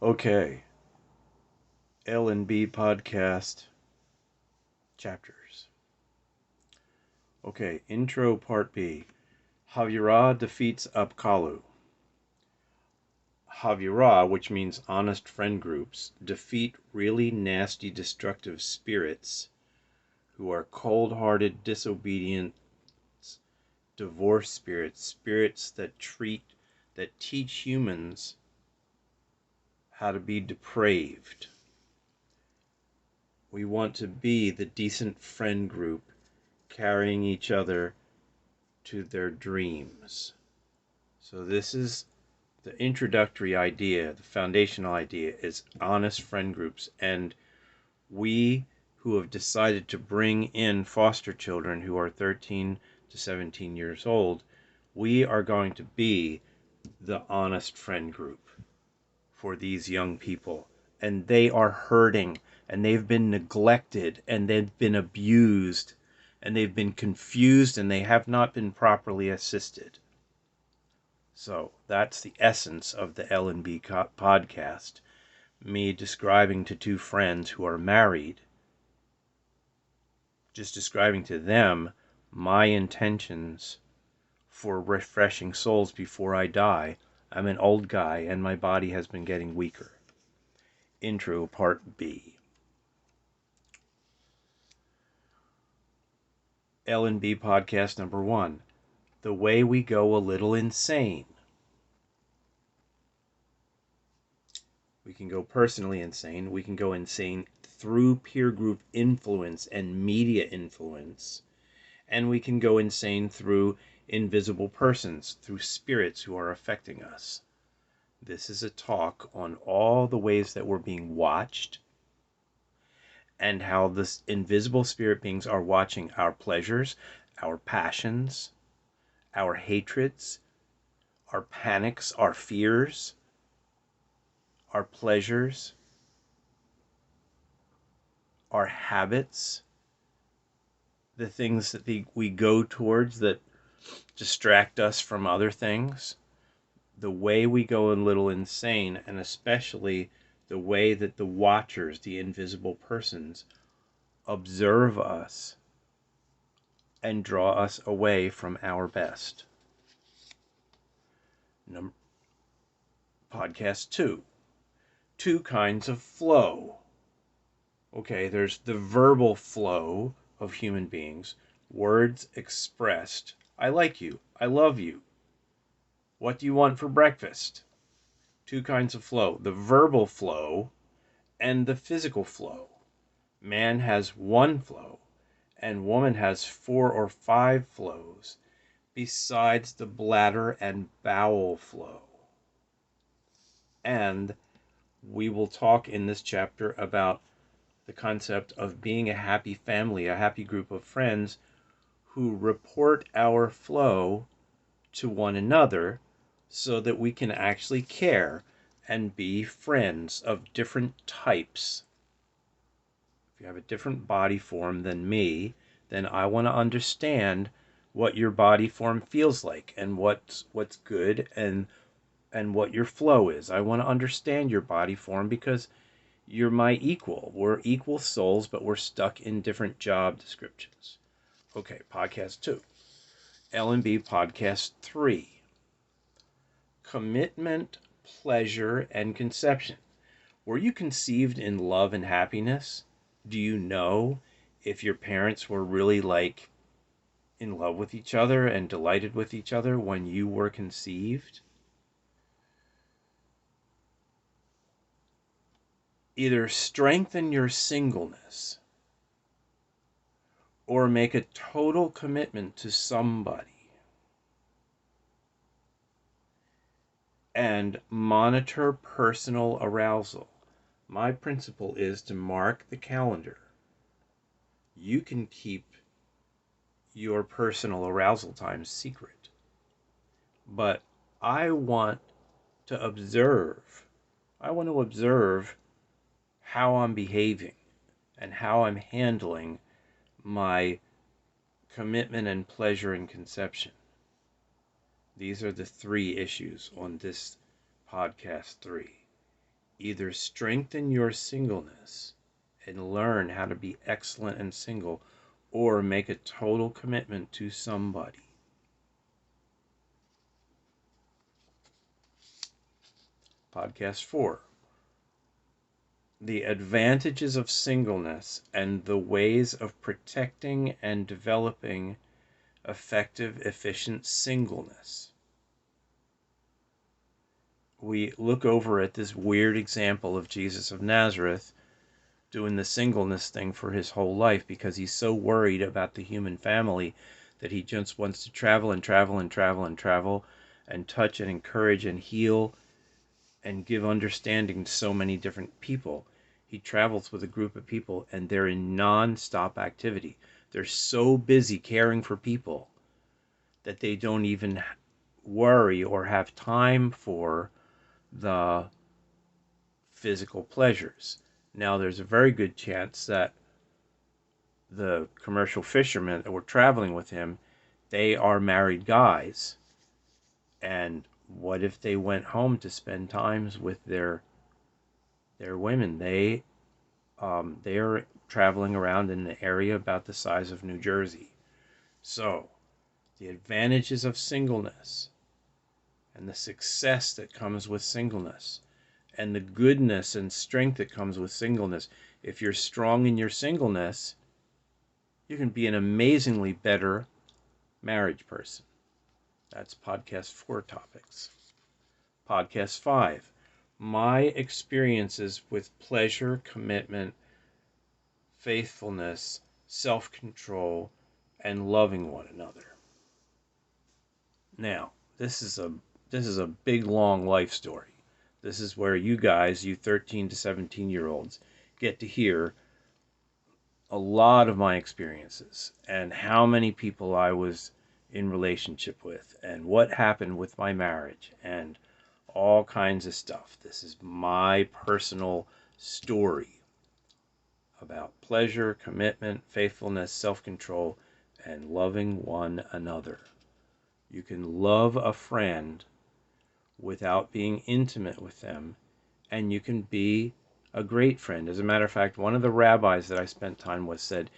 Okay, L&B Podcast chapters. Okay, intro part B. Havyara defeats Apkallu. Havyara, which means honest friend groups, defeat really nasty destructive spirits who are cold-hearted, disobedient, divorce spirits, spirits that teach humans how to be depraved. We want to be the decent friend group carrying each other to their dreams. So this is the introductory idea, the foundational idea is honest friend groups. And we who have decided to bring in foster children who are 13 to 17 years old, we are going to be the honest friend group for these young people. And they are hurting, and they've been neglected, and they've been abused, and they've been confused, and they have not been properly assisted. So that's the essence of the L&B podcast. Me describing to two friends who are married, just describing to them my intentions for refreshing souls before I die. I'm an old guy and my body has been getting weaker. Intro part B. L&B podcast number 1. The way we go a little insane. We can go personally insane. We can go insane through peer group influence and media influence. And we can go insane through invisible persons, through spirits who are affecting us. This is a talk on all the ways that we're being watched and how the invisible spirit beings are watching our pleasures, our passions, our hatreds, our panics, our fears, our pleasures, our habits, the things that we go towards that distract us from other things, the way we go a little insane, and especially the way that the watchers, the invisible persons, observe us and draw us away from our best. Podcast 2. Two kinds of flow. Okay, there's the verbal flow of human beings, words expressed. I like you. I love you. What do you want for breakfast? Two kinds of flow. The verbal flow and the physical flow. Man has one flow, and woman has 4 or 5 flows, besides the bladder and bowel flow. And we will talk in this chapter about the concept of being a happy family, a happy group of friends who report our flow to one another so that we can actually care and be friends of different types. If you have a different body form than me, then I want to understand what your body form feels like and what's good and what your flow is. I want to understand your body form because you're my equal. We're equal souls, but we're stuck in different job descriptions. Okay, podcast 2. L&B podcast 3. Commitment, pleasure, and conception. Were you conceived in love and happiness? Do you know if your parents were really in love with each other and delighted with each other when you were conceived? Either strengthen your singleness or make a total commitment to somebody and monitor personal arousal. My principle is to mark the calendar. You can keep your personal arousal time secret, but I want to observe. I want to observe how I'm behaving and how I'm handling my commitment and pleasure and conception. These are the 3 issues on this podcast 3. Either strengthen your singleness and learn how to be excellent and single, or make a total commitment to somebody. Podcast 4. The advantages of singleness and the ways of protecting and developing effective, efficient singleness. We look over at this weird example of Jesus of Nazareth doing the singleness thing for his whole life because he's so worried about the human family that he just wants to travel and travel and travel and travel and touch and encourage and heal and give understanding to so many different people. He travels with a group of people and they're in non-stop activity. They're so busy caring for people that they don't even worry or have time for the physical pleasures. Now, there's a very good chance that the commercial fishermen that were traveling with him, they are married guys. And what if they went home to spend times with their women? They are traveling around in an area about the size of New Jersey. So, the advantages of singleness and the success that comes with singleness and the goodness and strength that comes with singleness. If you're strong in your singleness, you can be an amazingly better marriage person. That's podcast 4 topics. Podcast 5. My experiences with pleasure, commitment, faithfulness, self-control, and loving one another. Now, this is a big, long life story. This is where you guys, you 13 to 17-year-olds, get to hear a lot of my experiences and how many people I was in relationship with and what happened with my marriage and all kinds of stuff. This is my personal story about pleasure, commitment, faithfulness, self-control, and loving one another. You can love a friend without being intimate with them, and you can be a great friend. As a matter of fact, one of the rabbis that I spent time with said,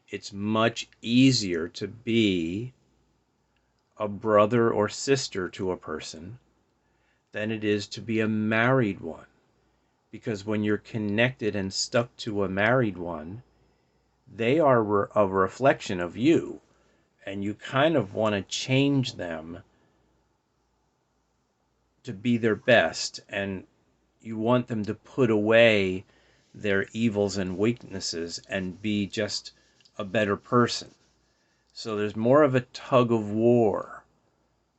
it's much easier to be a brother or sister to a person than it is to be a married one. Because when you're connected and stuck to a married one, they are a reflection of you, and you kind of want to change them to be their best, and you want them to put away their evils and weaknesses and be just a better person. So there's more of a tug of war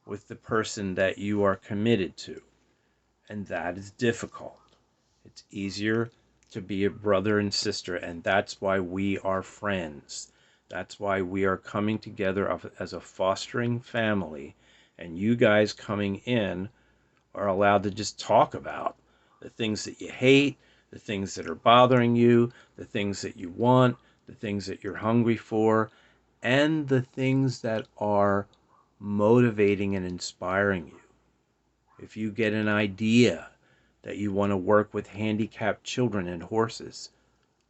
with the person that you are committed to, and that is difficult. It's easier to be a brother and sister, and that's why we are friends. That's why we are coming together as a fostering family, and you guys coming in are allowed to just talk about the things that you hate, the things that are bothering you, the things that you want, the things that you're hungry for, and the things that are motivating and inspiring you. If you get an idea that you want to work with handicapped children and horses,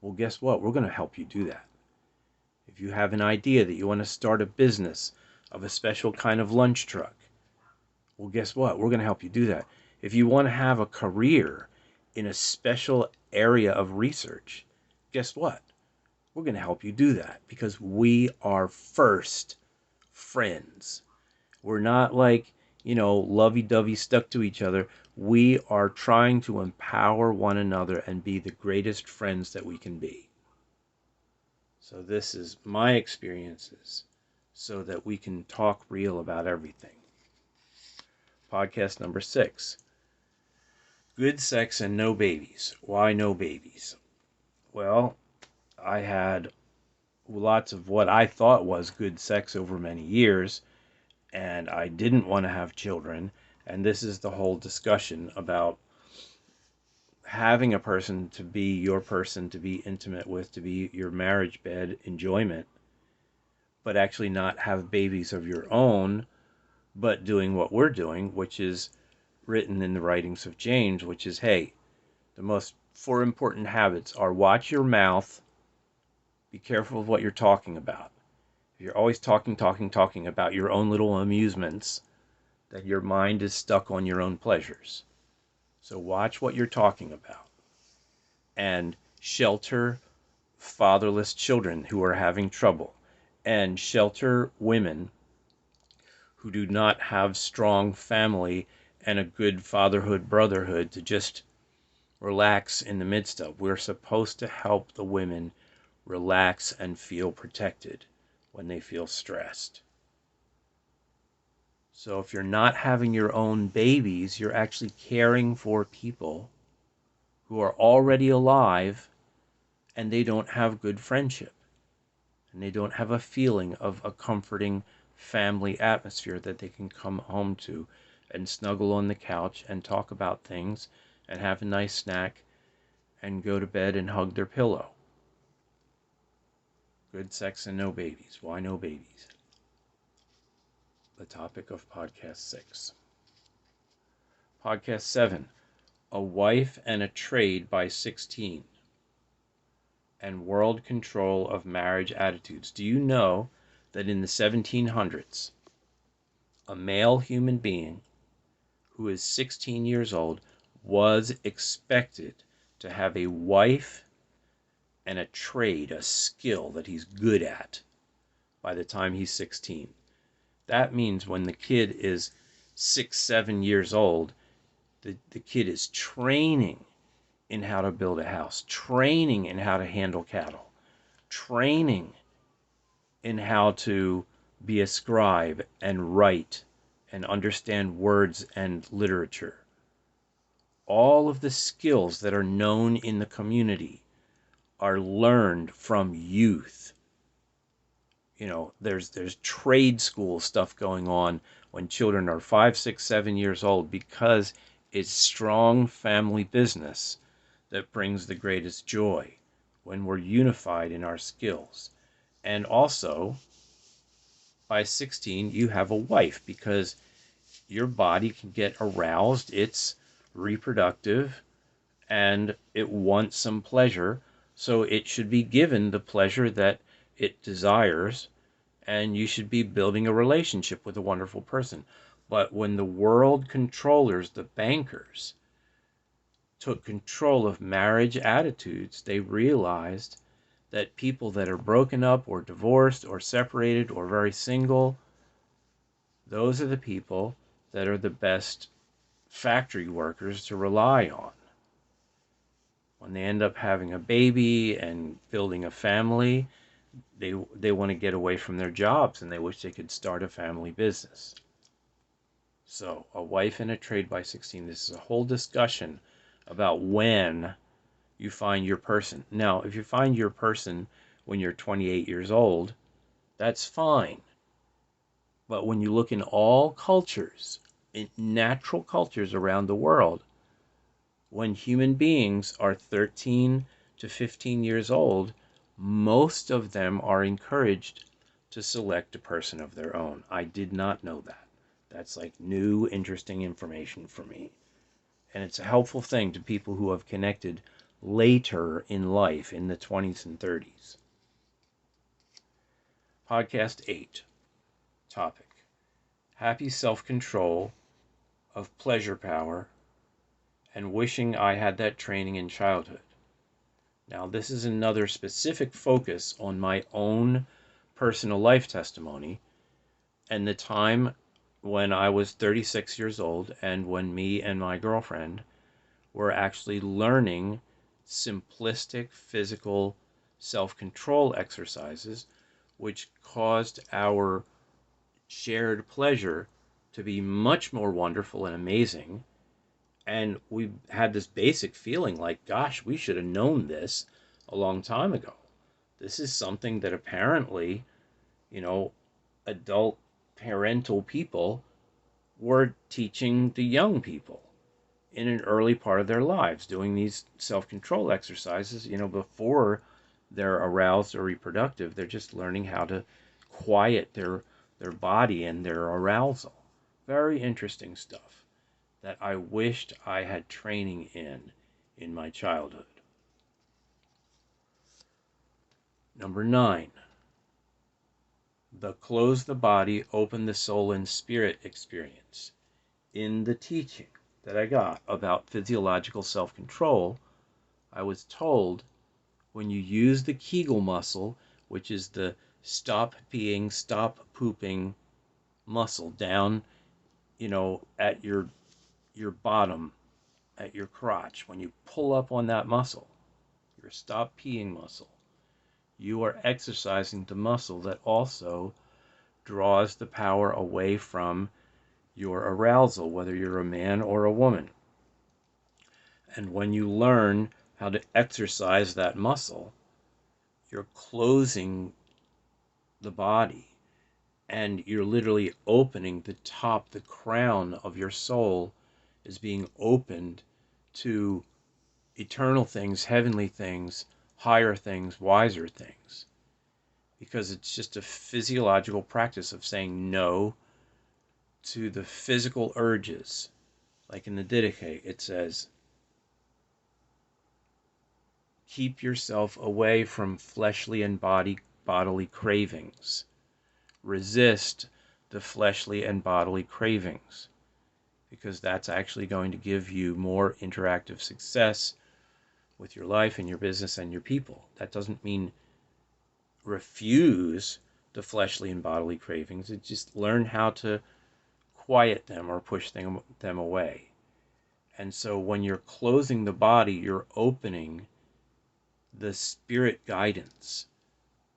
well, guess what? We're going to help you do that. If you have an idea that you want to start a business of a special kind of lunch truck, well, guess what? We're going to help you do that. If you want to have a career in a special area of research, guess what? We're going to help you do that because we are first friends. We're not like, lovey-dovey stuck to each other. We are trying to empower one another and be the greatest friends that we can be. So this is my experiences so that we can talk real about everything. Podcast number 6. Good sex and no babies. Why no babies? Well, I had lots of what I thought was good sex over many years, and I didn't want to have children. And this is the whole discussion about having a person to be your person, to be intimate with, to be your marriage bed enjoyment, but actually not have babies of your own, but doing what we're doing, which is written in the writings of James, which is, hey, The most four important habits are: watch your mouth, be careful of what you're talking about. If you're always talking about your own little amusements, then your mind is stuck on your own pleasures. So watch what you're talking about. And shelter fatherless children who are having trouble. And shelter women who do not have strong family and a good fatherhood, brotherhood to just relax in the midst of. We're supposed to help the women relax and feel protected when they feel stressed. So if you're not having your own babies, you're actually caring for people who are already alive and they don't have good friendship. And they don't have a feeling of a comforting family atmosphere that they can come home to and snuggle on the couch and talk about things and have a nice snack and go to bed and hug their pillow. Good sex and no babies. Why no babies? The topic of podcast 6. Podcast 7. A Wife and a Trade by 16. And World Control of Marriage Attitudes. Do you know that in the 1700s, a male human being who is 16 years old was expected to have a wife and a trade, a skill that he's good at by the time he's 16? That means when the kid is 6, 7 years old, the kid is training in how to build a house, training in how to handle cattle, training in how to be a scribe and write and understand words and literature. All of the skills that are known in the community are learned from youth. You know, there's trade school stuff going on when children are 5, 6, 7 years old, because it's strong family business that brings the greatest joy when we're unified in our skills. And also, by 16, you have a wife, because your body can get aroused. It's reproductive and it wants some pleasure. So it should be given the pleasure that it desires, and you should be building a relationship with a wonderful person. But when the world controllers, the bankers, took control of marriage attitudes, they realized that people that are broken up or divorced or separated or very single, those are the people that are the best factory workers to rely on. When they end up having a baby and building a family, they want to get away from their jobs and they wish they could start a family business. So, a wife and a trade by 16. This is a whole discussion about when you find your person. Now, if you find your person when you're 28 years old, that's fine. But when you look in all cultures, in natural cultures around the world, when human beings are 13 to 15 years old, most of them are encouraged to select a person of their own. I did not know that. That's like new, interesting information for me. And it's a helpful thing to people who have connected later in life, in the 20s and 30s. Podcast 8. Topic: Happy self-control of pleasure power and wishing I had that training in childhood. Now, this is another specific focus on my own personal life testimony and the time when I was 36 years old and when me and my girlfriend were actually learning simplistic physical self-control exercises, which caused our shared pleasure to be much more wonderful and amazing. And we had this basic feeling like, gosh, we should have known this a long time ago. This is something that apparently, adult parental people were teaching the young people in an early part of their lives, doing these self-control exercises, before they're aroused or reproductive. They're just learning how to quiet their body and their arousal. Very interesting stuff that I wished I had training in in my childhood. Number 9, the close the body, open the soul and spirit experience. In the teaching that I got about physiological self-control, I was told when you use the Kegel muscle, which is the stop peeing, stop pooping muscle down, at your bottom, at your crotch, when you pull up on that muscle, your stop peeing muscle, you are exercising the muscle that also draws the power away from your arousal, whether you're a man or a woman. And when you learn how to exercise that muscle, you're closing the body and you're literally opening the top, the crown of your soul is being opened to eternal things, heavenly things, higher things, wiser things. Because it's just a physiological practice of saying no to the physical urges. Like in the Didache, it says, keep yourself away from fleshly and bodily cravings. Resist the fleshly and bodily cravings, because that's actually going to give you more interactive success with your life and your business and your people. That doesn't mean refuse the fleshly and bodily cravings. It's just learn how to quiet them or push them away. And so when you're closing the body, you're opening the spirit guidance.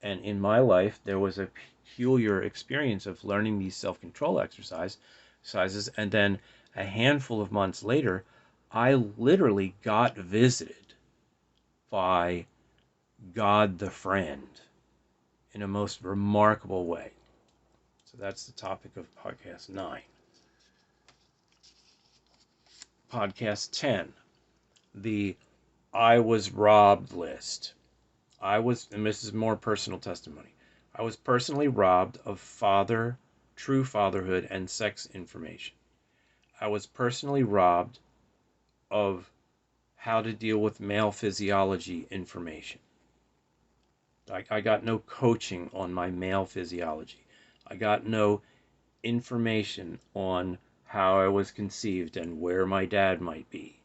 And in my life, there was a peculiar experience of learning these self-control exercises, and then a handful of months later, I literally got visited by God the Friend in a most remarkable way. So that's the topic of podcast 9. Podcast 10, the I was robbed list. And this is more personal testimony, I was personally robbed of true fatherhood and sex information. I was personally robbed of how to deal with male physiology information. I got no coaching on my male physiology. I got no information on how I was conceived and where my dad might be.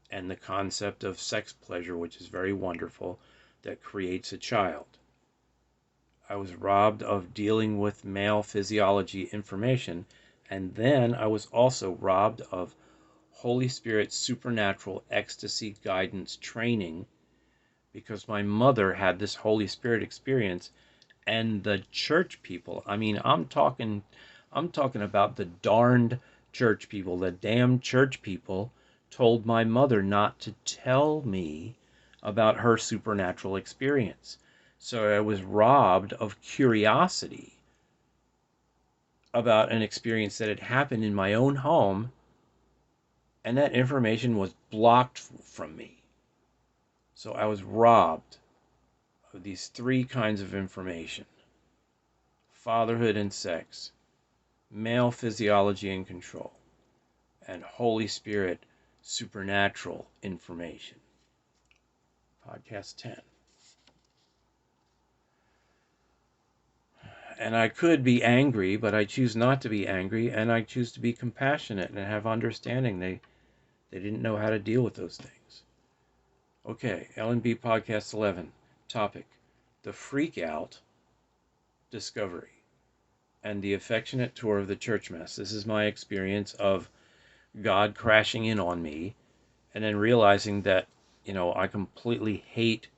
And the concept of sex pleasure, which is very wonderful, that creates a child. I was robbed of dealing with male physiology information, and then I was also robbed of Holy Spirit supernatural ecstasy guidance training, because my mother had this Holy Spirit experience, and the church people, I'm talking about the darned church people, the damn church people told my mother not to tell me about her supernatural experience. So I was robbed of curiosity about an experience that had happened in my own home, and that information was blocked from me. So I was robbed of these 3 kinds of information: fatherhood and sex, male physiology and control, and Holy Spirit supernatural information. Podcast 10. And I could be angry, but I choose not to be angry, and I choose to be compassionate and have understanding. They didn't know how to deal with those things. Okay, L&B Podcast 11. Topic: the freak out discovery and the affectionate tour of the church mess. This is my experience of God crashing in on me and then realizing that, I completely hate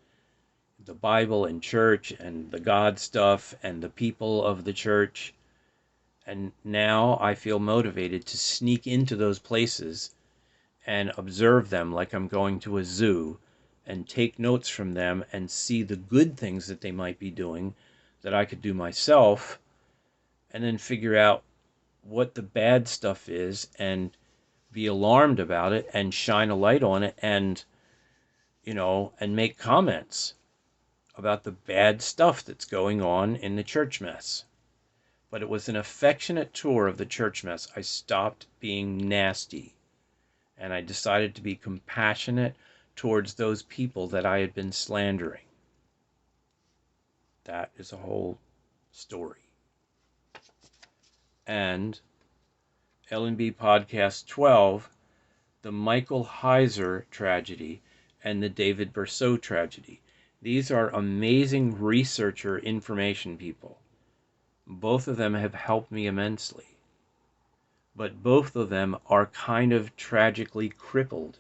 the Bible and church and the God stuff and the people of the church. And now I feel motivated to sneak into those places and observe them like I'm going to a zoo and take notes from them and see the good things that they might be doing that I could do myself, and then figure out what the bad stuff is and be alarmed about it and shine a light on it and make comments about the bad stuff that's going on in the church mess. But it was an affectionate tour of the church mess. I stopped being nasty, and I decided to be compassionate towards those people that I had been slandering. That is a whole story. And L&B Podcast 12, the Michael Heiser tragedy and the David Berceau tragedy. These are amazing researcher information people. Both of them have helped me immensely. But both of them are kind of tragically crippled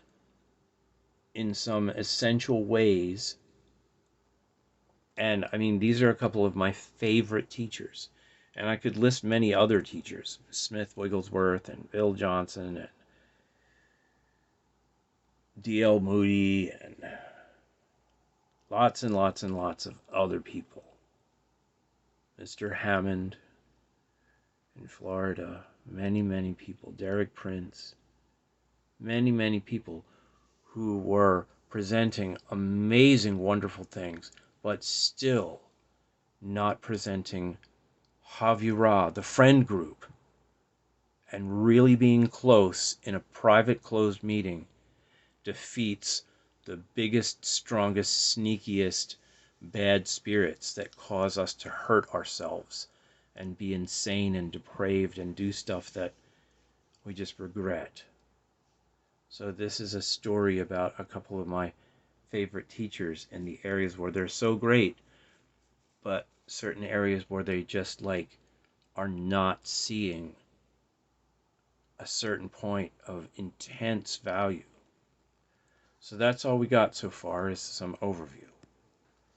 in some essential ways. And I mean, these are a couple of my favorite teachers. And I could list many other teachers, Smith Wigglesworth and Bill Johnson and D.L. Moody and lots and lots and lots of other people. Mr. Hammond in Florida, many, many people. Derek Prince, many, many people who were presenting amazing, wonderful things, but still not presenting Havurah, the friend group, and really being close in a private, closed meeting defeats the biggest, strongest, sneakiest bad spirits that cause us to hurt ourselves and be insane and depraved and do stuff that we just regret. So this is a story about a couple of my favorite teachers in the areas where they're so great, but certain areas where they just are not seeing a certain point of intense value. So that's all we got so far is some overview.